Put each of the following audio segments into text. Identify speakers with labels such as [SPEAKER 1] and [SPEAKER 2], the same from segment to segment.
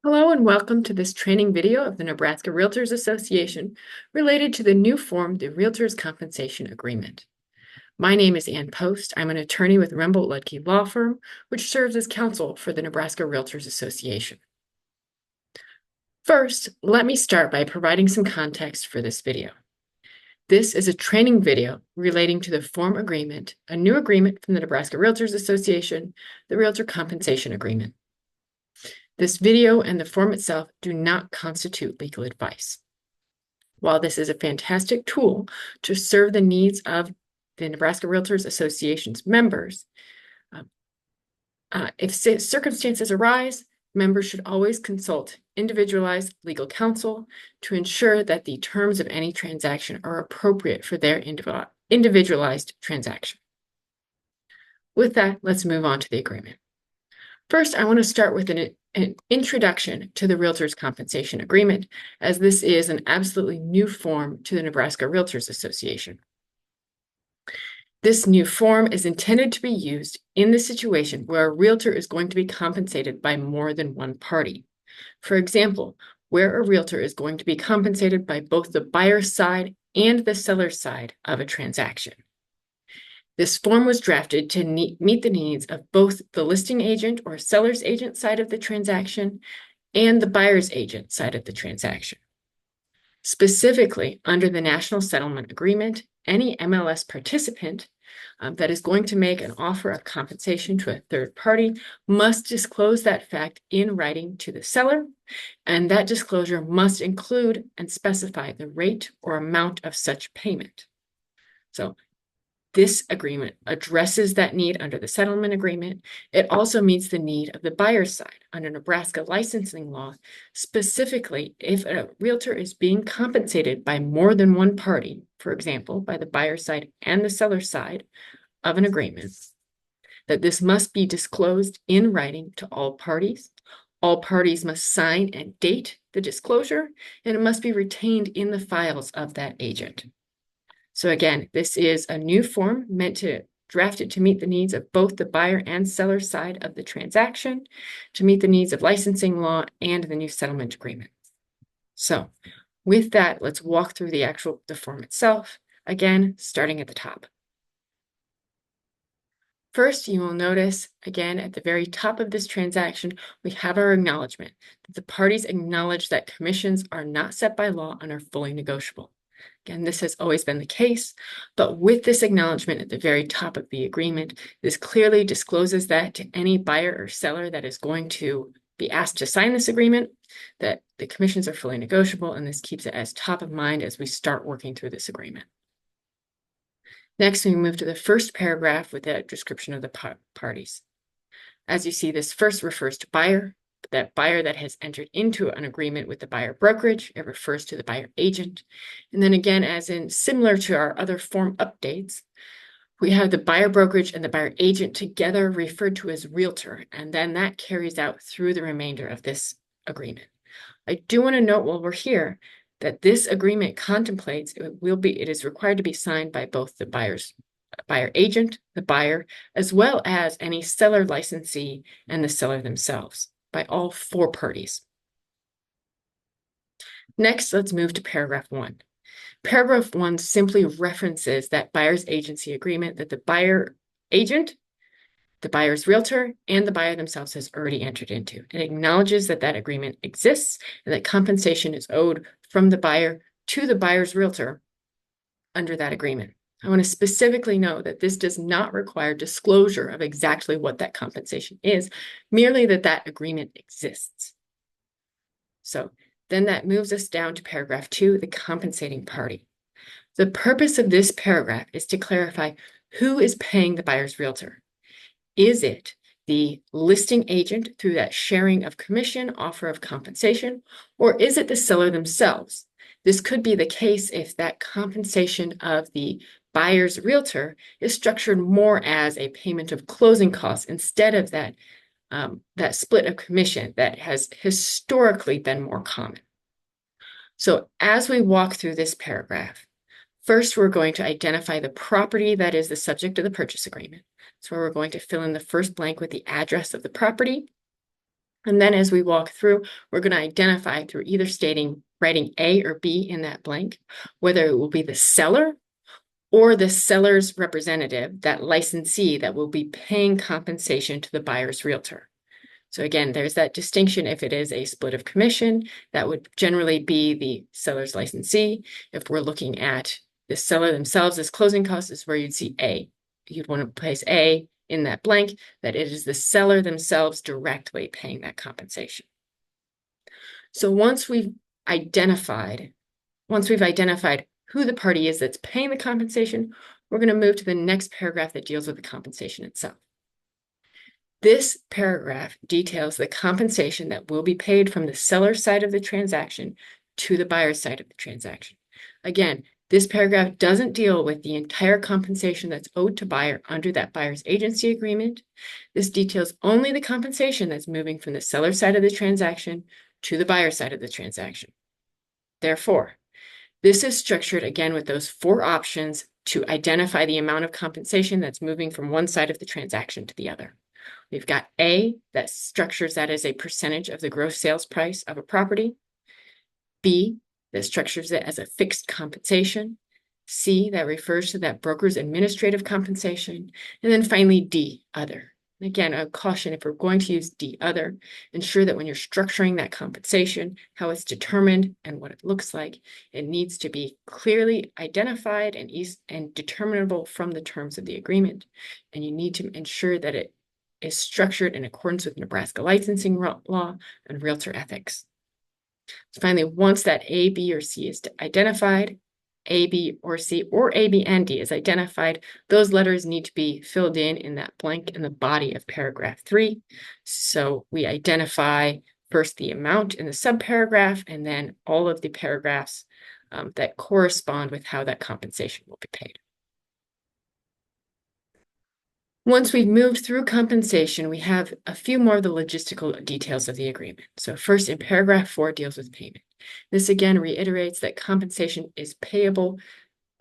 [SPEAKER 1] Hello and welcome to this training video of the Nebraska Realtors Association related to the new form, the Realtors Compensation Agreement. My name is Ann Post. I'm an attorney with Rembolt Ludke Law Firm, which serves as counsel for the Nebraska Realtors Association. First, let me start by providing some context for this video. This is a training video relating to the form agreement, a new agreement from the Nebraska Realtors Association, the Realtor Compensation Agreement. This video and the form itself do not constitute legal advice. While this is a fantastic tool to serve the needs of the Nebraska Realtors Association's members, if circumstances arise, members should always consult individualized legal counsel to ensure that the terms of any transaction are appropriate for their individualized transaction. With that, let's move on to the agreement. First, I want to start with an introduction to the Realtors Compensation Agreement, as this is an absolutely new form to the Nebraska Realtors Association. This new form is intended to be used in the situation where a realtor is going to be compensated by more than one party. For example, where a realtor is going to be compensated by both the buyer's side and the seller's side of a transaction. This form was drafted to meet the needs of both the listing agent or seller's agent side of the transaction and the buyer's agent side of the transaction. Specifically, under the National Settlement Agreement, any MLS participant that is going to make an offer of compensation to a third party must disclose that fact in writing to the seller, and that disclosure must include and specify the rate or amount of such payment. So, this agreement addresses that need under the settlement agreement. It also meets the need of the buyer's side under Nebraska licensing law, specifically if a realtor is being compensated by more than one party, for example, by the buyer's side and the seller's side of an agreement, that this must be disclosed in writing to all parties. All parties must sign and date the disclosure, and it must be retained in the files of that agent. So again, this is a new form meant to draft it to meet the needs of both the buyer and seller side of the transaction, to meet the needs of licensing law and the new settlement agreement. So with that, let's walk through the form itself, again, starting at the top. First, you will notice, again, at the very top of this transaction, we have our acknowledgement that the parties acknowledge that commissions are not set by law and are fully negotiable. Again, this has always been the case, but with this acknowledgement at the very top of the agreement, this clearly discloses that to any buyer or seller that is going to be asked to sign this agreement, that the commissions are fully negotiable, and this keeps it as top of mind as we start working through this agreement. Next, we move to the first paragraph with a description of the parties. As you see, this first refers to buyer. That buyer that has entered into an agreement with the buyer brokerage, it refers to the buyer agent. And then again, as in similar to our other form updates, we have the buyer brokerage and the buyer agent together referred to as realtor, and then that carries out through the remainder of this agreement. I do want to note while we're here that this agreement contemplates it is required to be signed by both the buyer agent, the buyer, as well as any seller licensee and the seller themselves, by all four parties. Next, let's move to paragraph 1. Paragraph 1 simply references that buyer's agency agreement that the buyer agent, the buyer's realtor, and the buyer themselves has already entered into. It acknowledges that that agreement exists and that compensation is owed from the buyer to the buyer's realtor under that agreement. I want to specifically note that this does not require disclosure of exactly what that compensation is, merely that that agreement exists. So then that moves us down to paragraph 2, the compensating party. The purpose of this paragraph is to clarify who is paying the buyer's realtor. Is it the listing agent through that sharing of commission, offer of compensation, or is it the seller themselves? This could be the case if that compensation of the buyer's realtor is structured more as a payment of closing costs instead of that split of commission that has historically been more common. So as we walk through this paragraph, first we're going to identify the property that is the subject of the purchase agreement. So we're going to fill in the first blank with the address of the property. And then as we walk through, we're going to identify through either writing A or B in that blank, whether it will be the seller or the seller's representative, that licensee that will be paying compensation to the buyer's realtor. So again, there's that distinction. If it is a split of commission, that would generally be the seller's licensee. If we're looking at the seller themselves as closing costs, is where you'd see A. You'd want to place A in that blank, that it is the seller themselves directly paying that compensation. So once we've identified who the party is that's paying the compensation, we're going to move to the next paragraph that deals with the compensation itself. This paragraph details the compensation that will be paid from the seller's side of the transaction to the buyer's side of the transaction. Again, this paragraph doesn't deal with the entire compensation that's owed to buyer under that buyer's agency agreement. This details only the compensation that's moving from the seller side of the transaction to the buyer side of the transaction. Therefore, this is structured again with those 4 options to identify the amount of compensation that's moving from one side of the transaction to the other. We've got A, that structures that as a percentage of the gross sales price of a property. B, that structures it as a fixed compensation. C, that refers to that broker's administrative compensation. And then finally, D, other. Again, a caution, if we're going to use D, other, ensure that when you're structuring that compensation, how it's determined and what it looks like, it needs to be clearly identified and determinable from the terms of the agreement. And you need to ensure that it is structured in accordance with Nebraska licensing law and realtor ethics. So finally, once that A, B, or C is identified, A, B, or C, or A, B, and D is identified, those letters need to be filled in that blank in the body of paragraph 3. So we identify first the amount in the subparagraph, and then all of the paragraphs that correspond with how that compensation will be paid. Once we've moved through compensation, we have a few more of the logistical details of the agreement. So first, in paragraph 4, deals with payment. This again reiterates that compensation is payable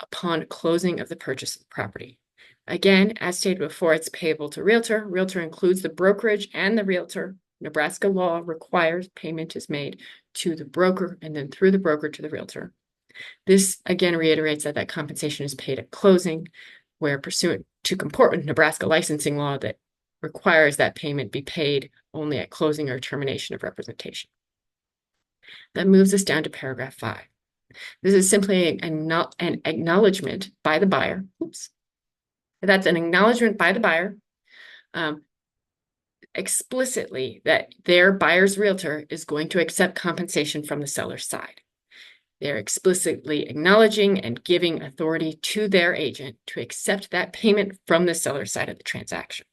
[SPEAKER 1] upon closing of the purchase of the property. Again, as stated before, it's payable to realtor. Realtor includes the brokerage and the realtor. Nebraska law requires payment is made to the broker and then through the broker to the realtor. This again reiterates that compensation is paid at closing, where pursuant to comport with Nebraska licensing law that requires that payment be paid only at closing or termination of representation. That moves us down to paragraph 5. This is simply an acknowledgement by the buyer. Oops. That's an acknowledgement by the buyer explicitly that their buyer's realtor is going to accept compensation from the seller's side. They're explicitly acknowledging and giving authority to their agent to accept that payment from the seller side of the transaction.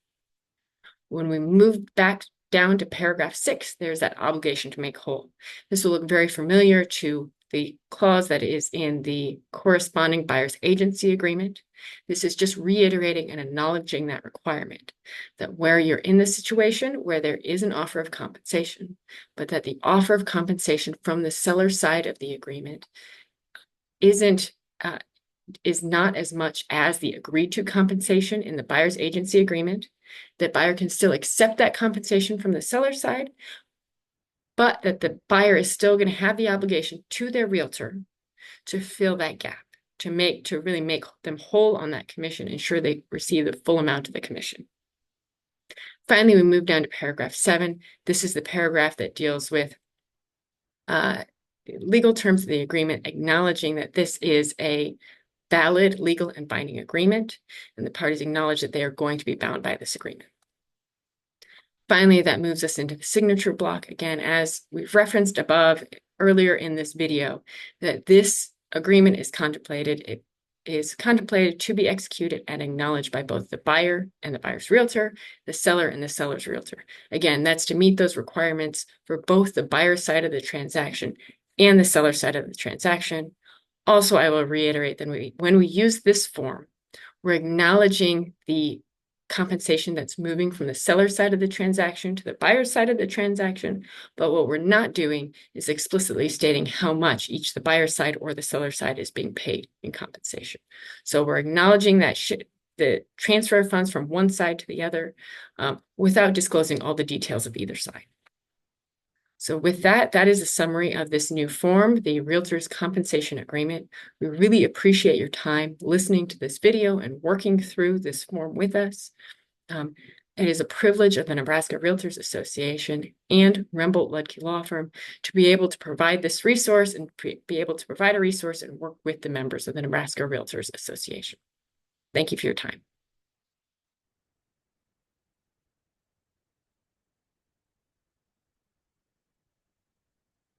[SPEAKER 1] When we move back down to paragraph 6, there's that obligation to make whole. This will look very familiar to the clause that is in the corresponding buyer's agency agreement. This is just reiterating and acknowledging that requirement, that where you're in the situation where there is an offer of compensation, but that the offer of compensation from the seller side of the agreement is not as much as the agreed to compensation in the buyer's agency agreement. That buyer can still accept that compensation from the seller side, but that the buyer is still going to have the obligation to their realtor to fill that gap, to really make them whole on that commission, ensure they receive the full amount of the commission. Finally, we move down to paragraph 7. This is the paragraph that deals with legal terms of the agreement, acknowledging that this is a valid, legal, and binding agreement, and the parties acknowledge that they are going to be bound by this agreement. Finally, that moves us into the signature block. Again, as we've referenced above earlier in this video, that this agreement is contemplated. It is contemplated to be executed and acknowledged by both the buyer and the buyer's realtor, the seller and the seller's realtor. Again, that's to meet those requirements for both the buyer side of the transaction and the seller side of the transaction. Also, I will reiterate that when we use this form, we're acknowledging the compensation that's moving from the seller side of the transaction to the buyer side of the transaction. But what we're not doing is explicitly stating how much each the buyer side or the seller side is being paid in compensation. So we're acknowledging that the transfer of funds from one side to the other without disclosing all the details of either side. So with that, that is a summary of this new form, the Realtors Compensation Agreement. We really appreciate your time listening to this video and working through this form with us. It is a privilege of the Nebraska Realtors Association and Rembolt Ludke Law Firm to be able to provide this resource and be able to provide a resource and work with the members of the Nebraska Realtors Association. Thank you for your time.